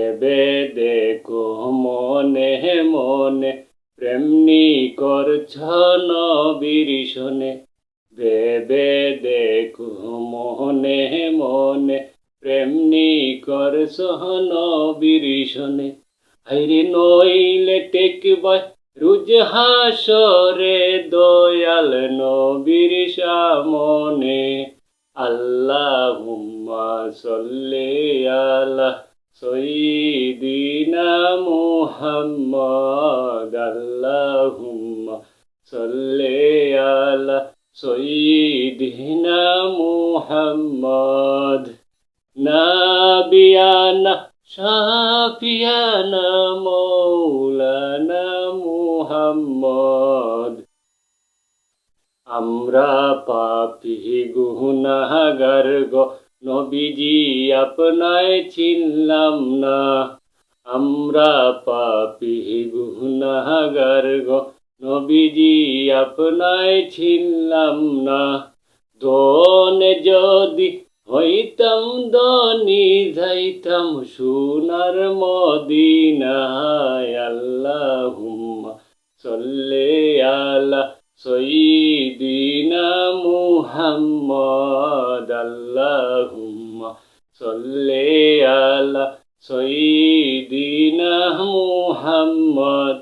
ভেবে দেখো মনে মনে প্রেমনি করছ নবীর শোনে। ভেবে দেখো মনে মনে প্রেমনি করছ নবীর শোনে। হাইরে নইলে টেকবাই রুজ হাসরে দয়াল নবীর সামনে। আল্লাহুম্মা সাল্লি আলা সাইয়্যিদিনা মুহাম্মদ। আল্লাহুম্মা সাল্লি আলা সাইয়্যিদিনা মুহাম্মদ। নাবিয়ানা শাফিয়ানা মৌলানা মুহাম্মদ। আমরা পাপী গুনাহগার গো নবীজি আপনায় চিনলাম না। আমরা পাপী গুনাহগার গো নবীজি আপনায় চিনলাম না। দনে যদি হইতাম দনি যাইতাম সোনার মদিনায়। আল্লাহুম্মা সাল্লি আলা সাইয়্যিদিনা মুহাম্মদ। আল্লাহুম্মা সাল্লি আলা সাইয়্যিদিনা মুহাম্মদ।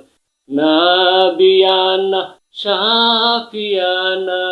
নাবিয়ানা শাফিয়ানা